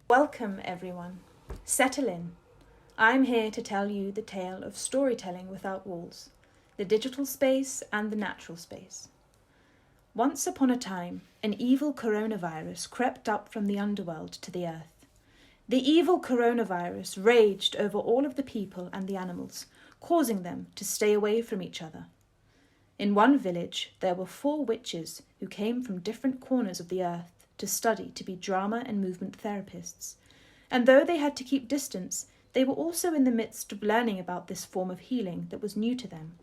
Welcome, everyone. Settle in. I'm here to tell you the tale of storytelling without walls, the digital space and the natural space. Once upon a time, an evil coronavirus crept up from the underworld to the earth. The evil coronavirus raged over all of the people and the animals, causing them to stay away from each other. In one village, there were 4 witches who came from different corners of the earth to study to be drama and movement therapists. And though they had to keep distance, they were also in the midst of learning about this form of healing that was new to them.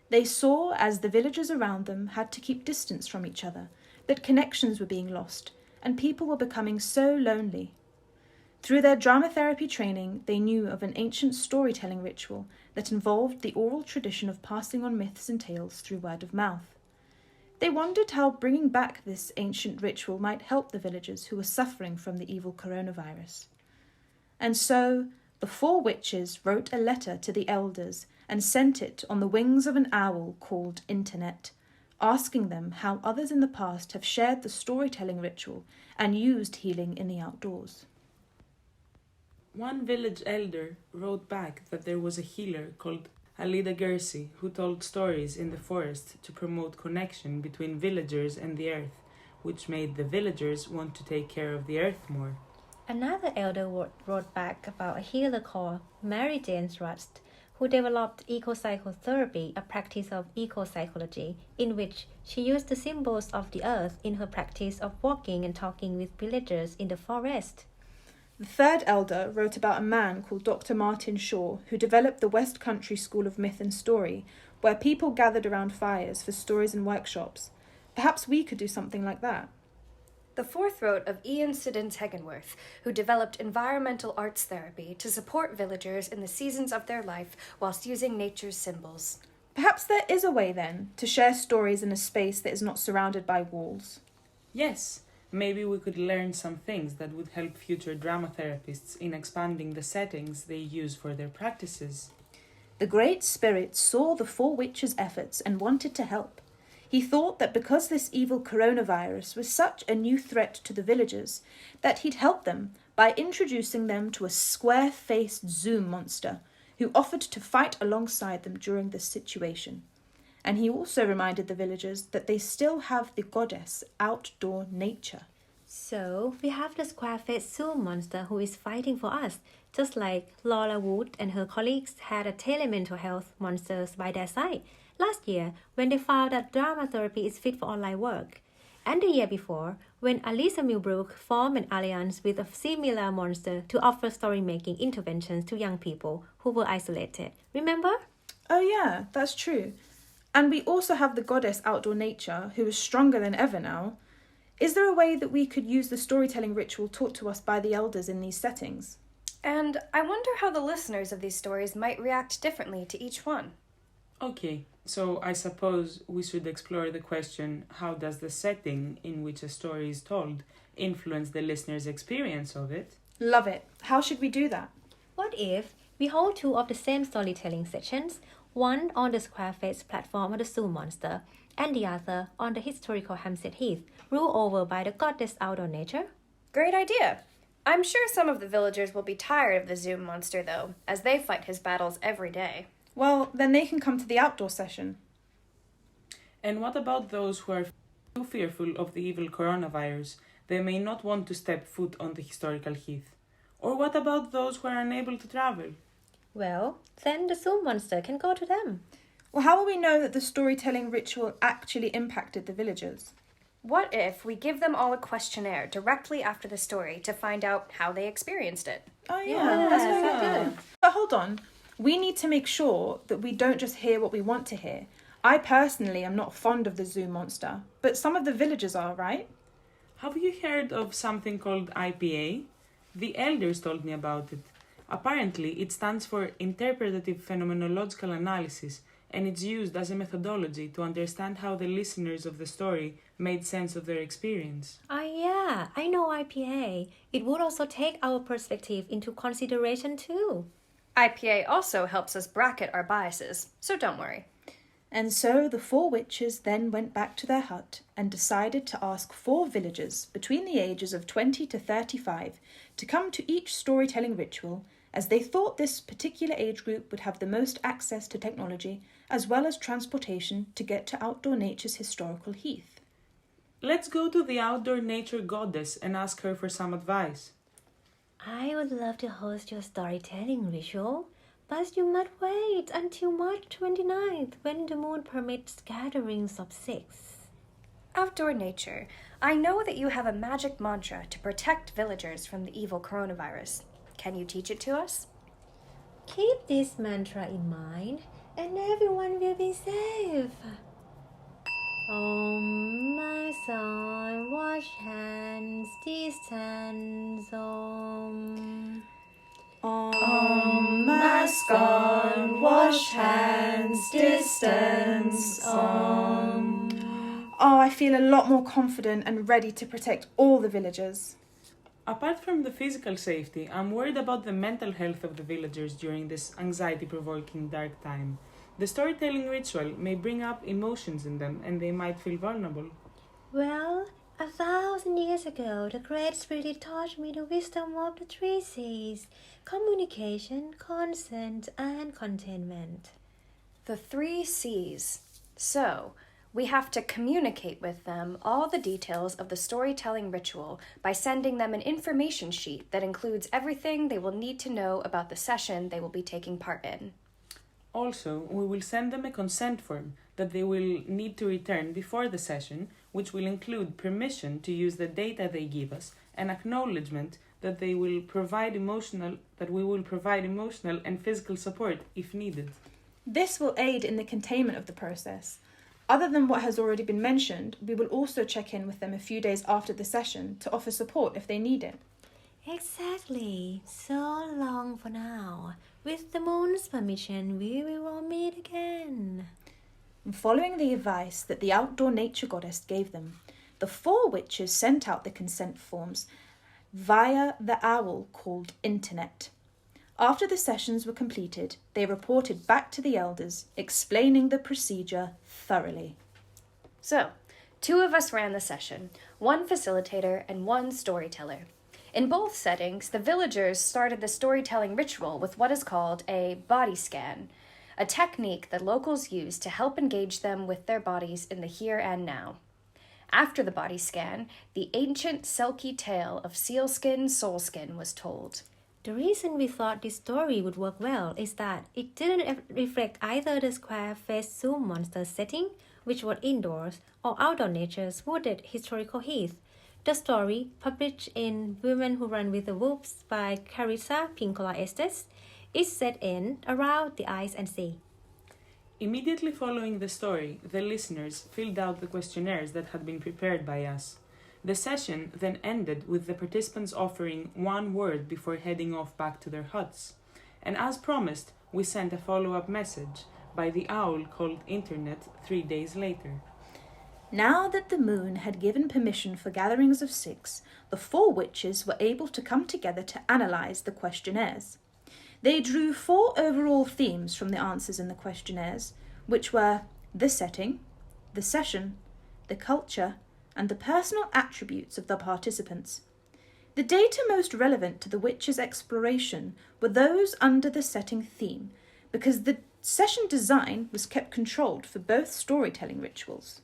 They saw, as the villagers around them had to keep distance from each other, that connections were being lost and people were becoming so lonely. Through their drama therapy training, they knew of an ancient storytelling ritual that involved the oral tradition of passing on myths and tales through word of mouth. They wondered how bringing back this ancient ritual might help the villagers who were suffering from the evil coronavirus. And so, the 4 witches wrote a letter to the elders and sent it on the wings of an owl called Internet, asking them how others in the past have shared the storytelling ritual and used healing in the outdoors. One village elder wrote back that there was a healer called Alida Gersi who told stories in the forest to promote connection between villagers and the earth, which made the villagers want to take care of the earth more. Another elder wrote back about a healer called Mary Jane Rust, who developed eco-psychotherapy, a practice of eco-psychology, in which she used the symbols of the earth in her practice of walking and talking with villagers in the forest. The 3rd elder wrote about a man called Dr. Martin Shaw, who developed the West Country School of Myth and Story, where people gathered around fires for stories and workshops. Perhaps we could do something like that. The 4th wrote of Ian Siddons Hegenworth, who developed environmental arts therapy to support villagers in the seasons of their life whilst using nature's symbols. Perhaps there is a way, then, to share stories in a space that is not surrounded by walls. Yes, maybe we could learn some things that would help future drama therapists in expanding the settings they use for their practices. The Great Spirit saw the 4 witches' efforts and wanted to help. He thought that because this evil coronavirus was such a new threat to the villagers, that he'd help them by introducing them to a square-faced Zoom monster who offered to fight alongside them during this situation. And he also reminded the villagers that they still have the goddess outdoor nature. So, we have the square-faced Zoom monster who is fighting for us, just like Laura Wood and her colleagues had a telemental health monsters by their side last year when they found that drama therapy is fit for online work. And the year before, when Alisa Milbrook formed an alliance with a similar monster to offer story-making interventions to young people who were isolated. Remember? Oh yeah, that's true. And we also have the goddess outdoor nature, who is stronger than ever now. Is there a way that we could use the storytelling ritual taught to us by the elders in these settings? And I wonder how the listeners of these stories might react differently to each one. Okay, so I suppose we should explore the question, how does the setting in which a story is told influence the listener's experience of it? Love it. How should we do that? What if we hold 2 of the same storytelling sessions, one on the square-faced platform of the Zoom monster, and the other on the historical Hampstead Heath, ruled over by the goddess outdoor nature? Great idea! I'm sure some of the villagers will be tired of the Zoom monster, though, as they fight his battles every day. Well, then they can come to the outdoor session. And what about those who are too fearful of the evil coronavirus? They may not want to step foot on the historical heath. Or what about those who are unable to travel? Well, then the Zoom monster can go to them. Well, how will we know that the storytelling ritual actually impacted the villagers? What if we give them all a questionnaire directly after the story to find out how they experienced it? Oh yeah, that's very good. But hold on, we need to make sure that we don't just hear what we want to hear. I personally am not fond of the Zoom monster, but some of the villagers are, right? Have you heard of something called IPA? The elders told me about it. Apparently, it stands for Interpretative Phenomenological Analysis, and it's used as a methodology to understand how the listeners of the story made sense of their experience. Ah, yeah, I know IPA. It would also take our perspective into consideration too. IPA also helps us bracket our biases, so don't worry. And so the 4 witches then went back to their hut and decided to ask 4 villagers between the ages of 20 to 35 to come to each storytelling ritual, as they thought this particular age group would have the most access to technology as well as transportation to get to outdoor nature's historical heath. Let's go to the outdoor nature goddess and ask her for some advice. I would love to host your storytelling ritual, but you must wait until March 29th when the moon permits gatherings of 6. Outdoor nature, I know that you have a magic mantra to protect villagers from the evil coronavirus. Can you teach it to us? Keep this mantra in mind, and everyone will be safe. My son, wash hands, distance, Mask on, wash hands, distance, Oh, I feel a lot more confident and ready to protect all the villagers. Apart from the physical safety, I'm worried about the mental health of the villagers during this anxiety-provoking dark time. The storytelling ritual may bring up emotions in them and they might feel vulnerable. Well, 1,000 years ago, the Great Spirit taught me the wisdom of the 3 C's: communication, consent, and contentment. The 3 C's. So, we have to communicate with them all the details of the storytelling ritual by sending them an information sheet that includes everything they will need to know about the session they will be taking part in. Also, we will send them a consent form that they will need to return before the session, which will include permission to use the data they give us and acknowledgement that we will provide emotional and physical support if needed. This will aid in the containment of the process. Other than what has already been mentioned, we will also check in with them a few days after the session to offer support if they need it. Exactly. So long for now. With the moon's permission, we will meet again. And following the advice that the outdoor nature goddess gave them, the 4 witches sent out the consent forms via the owl called Internet. After the sessions were completed, they reported back to the elders, explaining the procedure thoroughly. So, 2 of us ran the session, 1 facilitator and 1 storyteller. In both settings, the villagers started the storytelling ritual with what is called a body scan, a technique that locals use to help engage them with their bodies in the here and now. After the body scan, the ancient silky tale of sealskin, soulskin was told. The reason we thought this story would work well is that it didn't reflect either the square-faced Zoom monster setting, which was indoors, or outdoor nature's wooded historical heath. The story, published in Women Who Run with the Wolves by Carissa Pinkola Estes, is set in around the ice and sea. Immediately following the story, the listeners filled out the questionnaires that had been prepared by us. The session then ended with the participants offering 1 word before heading off back to their huts. And as promised, we sent a follow-up message by the owl called Internet 3 days later. Now that the moon had given permission for gatherings of 6, the 4 witches were able to come together to analyse the questionnaires. They drew 4 overall themes from the answers in the questionnaires, which were the setting, the session, the culture, and the personal attributes of the participants. The data most relevant to the witches' exploration were those under the setting theme, because the session design was kept controlled for both storytelling rituals.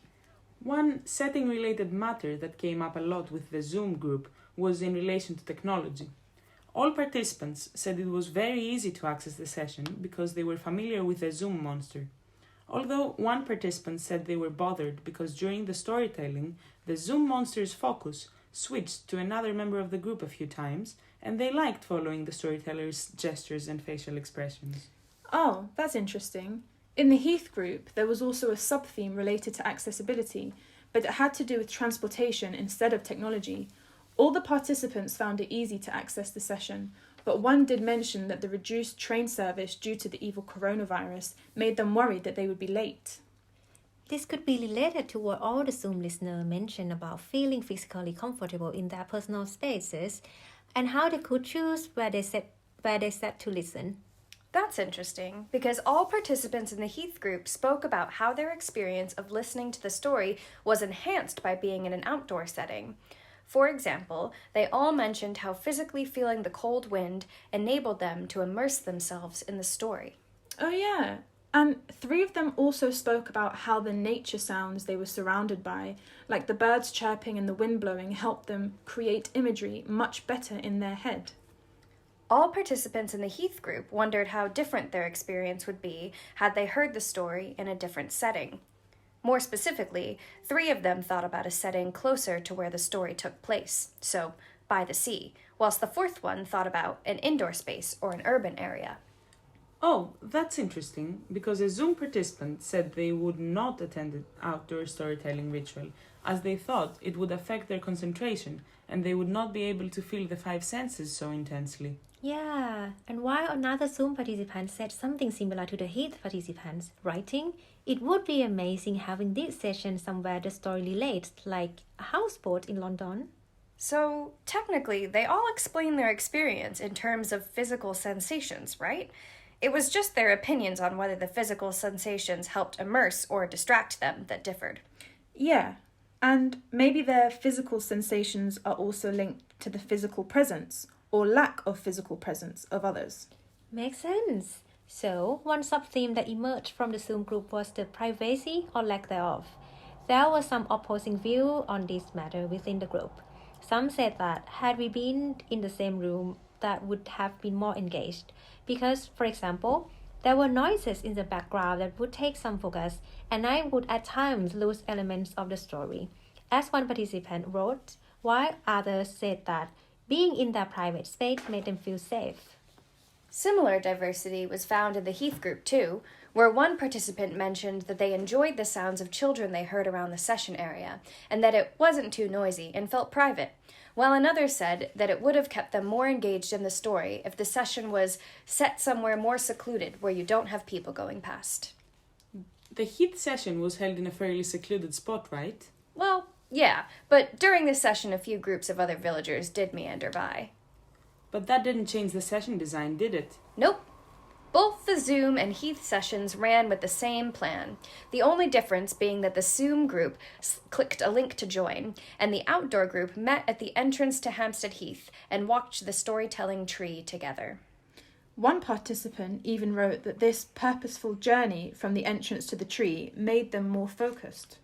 One setting-related matter that came up a lot with the Zoom group was in relation to technology. All participants said it was very easy to access the session because they were familiar with the Zoom monster. Although one participant said they were bothered because during the storytelling, the Zoom monster's focus switched to another member of the group a few times, and they liked following the storyteller's gestures and facial expressions. Oh, that's interesting. In the Heath group, there was also a sub-theme related to accessibility, but it had to do with transportation instead of technology. All the participants found it easy to access the session, but one did mention that the reduced train service due to the evil coronavirus made them worried that they would be late. This could be related to what all the Zoom listeners mentioned about feeling physically comfortable in their personal spaces and how they could choose where they sat to listen. That's interesting, because all participants in the Heath group spoke about how their experience of listening to the story was enhanced by being in an outdoor setting. For example, they all mentioned how physically feeling the cold wind enabled them to immerse themselves in the story. Oh yeah, and 3 of them also spoke about how the nature sounds they were surrounded by, like the birds chirping and the wind blowing, helped them create imagery much better in their head. All participants in the Heath group wondered how different their experience would be had they heard the story in a different setting. More specifically, 3 of them thought about a setting closer to where the story took place, so by the sea, whilst the 4th one thought about an indoor space or an urban area. Oh, that's interesting, because a Zoom participant said they would not attend an outdoor storytelling ritual, as they thought it would affect their concentration and they would not be able to feel the 5 senses so intensely. Yeah, and while another Zoom participant said something similar to the Heath participants, writing, it would be amazing having this session somewhere the story relates, like a houseboat in London. So, technically, they all explained their experience in terms of physical sensations, right? It was just their opinions on whether the physical sensations helped immerse or distract them that differed. Yeah, and maybe their physical sensations are also linked to the physical presence or lack of physical presence of others. Makes sense. So, one sub-theme that emerged from the Zoom group was the privacy or lack thereof. There was some opposing view on this matter within the group. Some said that had we been in the same room, that would have been more engaged. Because, for example, there were noises in the background that would take some focus, and I would at times lose elements of the story. As one participant wrote, while others said that being in their private space made them feel safe. Similar diversity was found in the Heath group too, where one participant mentioned that they enjoyed the sounds of children they heard around the session area, and that it wasn't too noisy and felt private, while another said that it would have kept them more engaged in the story if the session was set somewhere more secluded where you don't have people going past. The Heath session was held in a fairly secluded spot, right? Well, yeah, but during the session a few groups of other villagers did meander by. But that didn't change the session design, did it? Nope. Both the Zoom and Heath sessions ran with the same plan, the only difference being that the Zoom group clicked a link to join, and the outdoor group met at the entrance to Hampstead Heath and walked the storytelling tree together. One participant even wrote that this purposeful journey from the entrance to the tree made them more focused.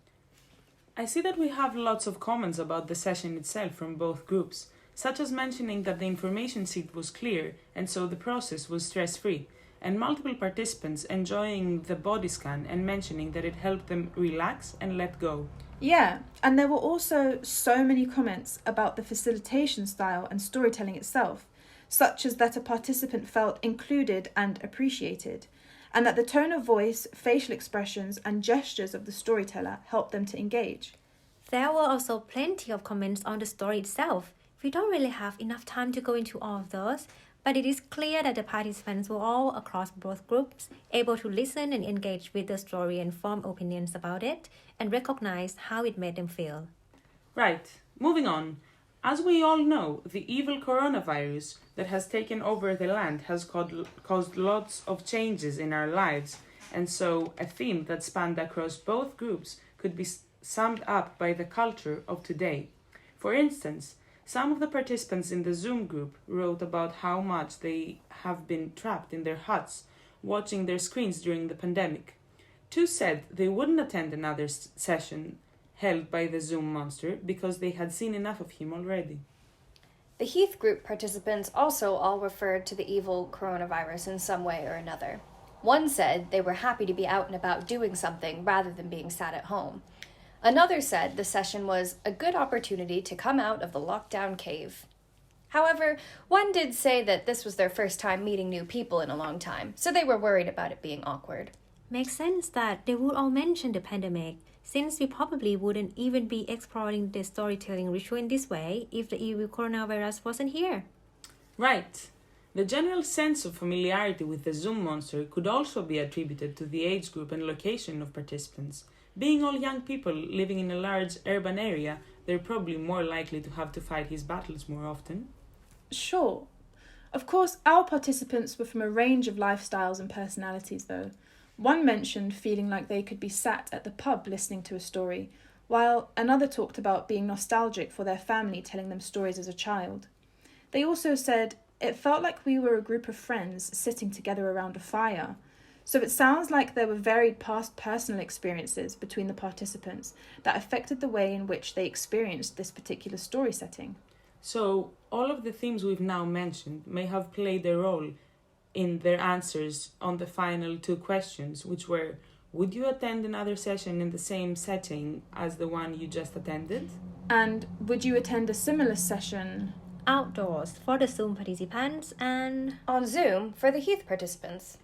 I see that we have lots of comments about the session itself from both groups, such as mentioning that the information sheet was clear and so the process was stress-free, and multiple participants enjoying the body scan and mentioning that it helped them relax and let go. Yeah, and there were also so many comments about the facilitation style and storytelling itself, such as that a participant felt included and appreciated, and that the tone of voice, facial expressions, and gestures of the storyteller helped them to engage. There were also plenty of comments on the story itself. We don't really have enough time to go into all of those, but it is clear that the participants were all across both groups able to listen and engage with the story and form opinions about it and recognize how it made them feel. Right, moving on. As we all know, the evil coronavirus that has taken over the land has caused lots of changes in our lives, and so a theme that spanned across both groups could be summed up by the culture of today. For instance, some of the participants in the Zoom group wrote about how much they have been trapped in their huts, watching their screens during the pandemic. 2 said they wouldn't attend another session held by the Zoom monster because they had seen enough of him already. The Heath group participants also all referred to the evil coronavirus in some way or another. One said they were happy to be out and about doing something rather than being sat at home. Another said the session was a good opportunity to come out of the lockdown cave. However, one did say that this was their first time meeting new people in a long time, so they were worried about it being awkward. Makes sense that they would all mention the pandemic, since we probably wouldn't even be exploring the storytelling ritual in this way if the evil coronavirus wasn't here. Right. The general sense of familiarity with the Zoom monster could also be attributed to the age group and location of participants. Being all young people living in a large urban area, they're probably more likely to have to fight his battles more often. Sure. Of course, our participants were from a range of lifestyles and personalities, though. One mentioned feeling like they could be sat at the pub listening to a story, while another talked about being nostalgic for their family telling them stories as a child. They also said it felt like we were a group of friends sitting together around a fire. So it sounds like there were varied past personal experiences between the participants that affected the way in which they experienced this particular story setting. So, all of the themes we've now mentioned may have played a role in their answers on the final two questions, which were, would you attend another session in the same setting as the one you just attended? And would you attend a similar session Outdoors for the Zoom participants and On Zoom for the Heath participants.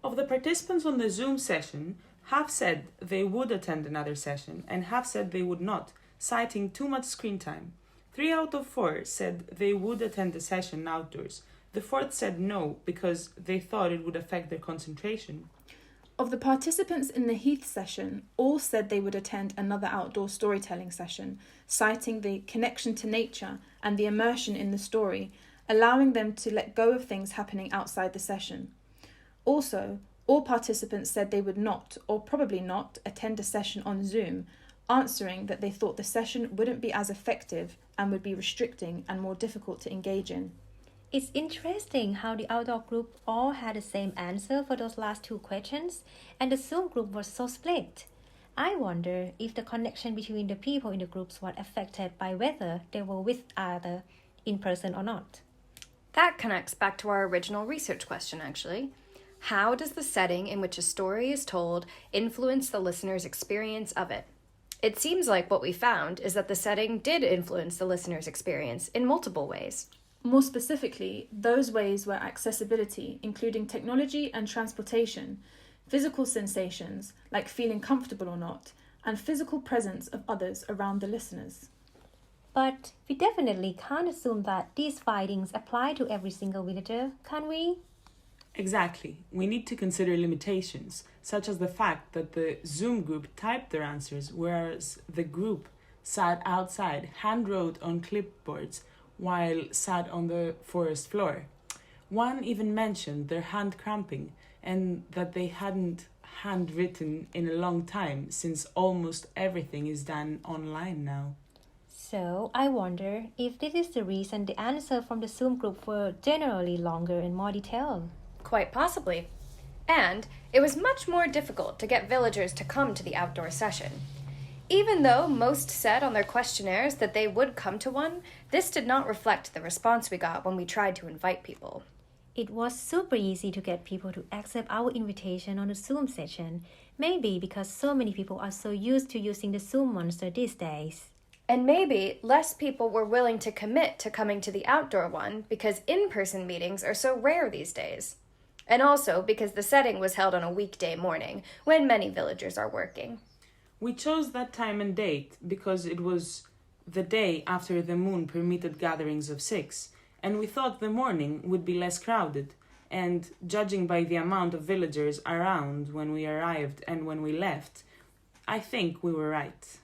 Of the participants on the Zoom session, half said they would attend another session and half said they would not, citing too much screen time. 3 out of 4 said they would attend the session outdoors. The fourth said no because they thought it would affect their concentration. Of the participants in the Heath session, all said they would attend another outdoor storytelling session, citing the connection to nature and the immersion in the story, allowing them to let go of things happening outside the session. Also, all participants said they would not, or probably not, attend a session on Zoom, answering that they thought the session wouldn't be as effective and would be restricting and more difficult to engage in. it's interesting how the outdoor group all had the same answer for those last two questions, and the Zoom group was so split. I wonder if the connection between the people in the groups was affected by whether they were with other in person or not. That connects back to our original research question, actually. How does the setting in which a story is told influence the listener's experience of it? It seems like what we found is that the setting did influence the listener's experience in multiple ways. More specifically, those ways were accessibility, including technology and transportation, physical sensations, like feeling comfortable or not, and physical presence of others around the listeners. But we definitely can't assume that these findings apply to every single villager, can we? Exactly. We need to consider limitations, such as the fact that the Zoom group typed their answers, whereas the group sat outside, hand-wrote on clipboards, while sat on the forest floor. One even mentioned their hand cramping and that they hadn't handwritten in a long time since almost everything is done online now. So I wonder if this is the reason the answer from the Zoom group were generally longer and more detailed. Quite possibly. And it was much more difficult to get villagers to come to the outdoor session. Even though most said on their questionnaires that they would come to one, this did not reflect the response we got when we tried to invite people. It was super easy to get people to accept our invitation on the Zoom session, maybe because so many people are so used to using the Zoom monster these days. And maybe less people were willing to commit to coming to the outdoor one because in-person meetings are so rare these days. And also because the setting was held on a weekday morning, when many villagers are working. We chose that time and date because it was the day after the moon permitted gatherings of 6, and we thought the morning would be less crowded, and judging by the amount of villagers around when we arrived and when we left, I think we were right.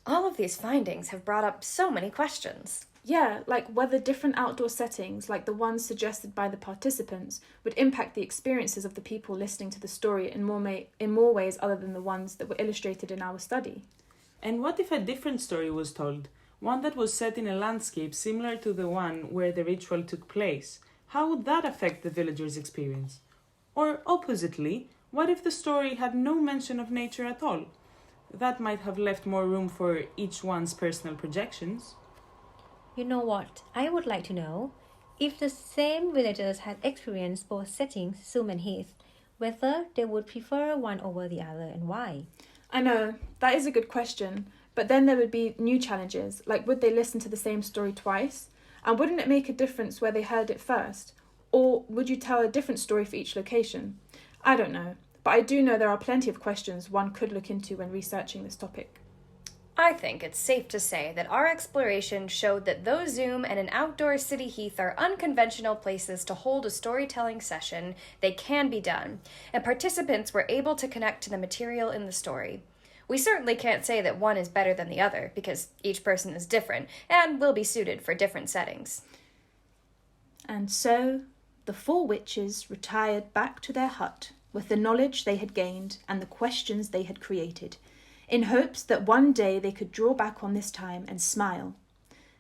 All of these findings have brought up so many questions. Yeah, like whether different outdoor settings, like the ones suggested by the participants, would impact the experiences of the people listening to the story in more ways other than the ones that were illustrated in our study. And what if a different story was told? One that was set in a landscape similar to the one where the ritual took place? How would that affect the villagers' experience? Or oppositely, what if the story had no mention of nature at all? That might have left more room for each one's personal projections. You know what? I would like to know if the same villagers had experienced both settings, Zoom and Heath, whether they would prefer one over the other and why. I know, that is a good question, but then there would be new challenges, like would they listen to the same story twice? And wouldn't it make a difference where they heard it first? Or would you tell a different story for each location? I don't know, but I do know there are plenty of questions one could look into when researching this topic. I think it's safe to say that our exploration showed that though Zoom and an outdoor city heath are unconventional places to hold a storytelling session, they can be done, and participants were able to connect to the material in the story. We certainly can't say that one is better than the other, because each person is different and will be suited for different settings. And so the 4 witches retired back to their hut with the knowledge they had gained and the questions they had created, in hopes that one day they could draw back on this time and smile.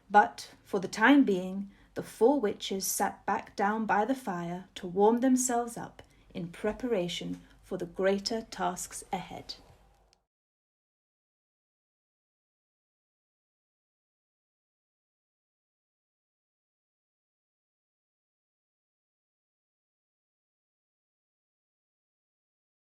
But for the time being, the 4 witches sat back down by the fire to warm themselves up in preparation for the greater tasks ahead.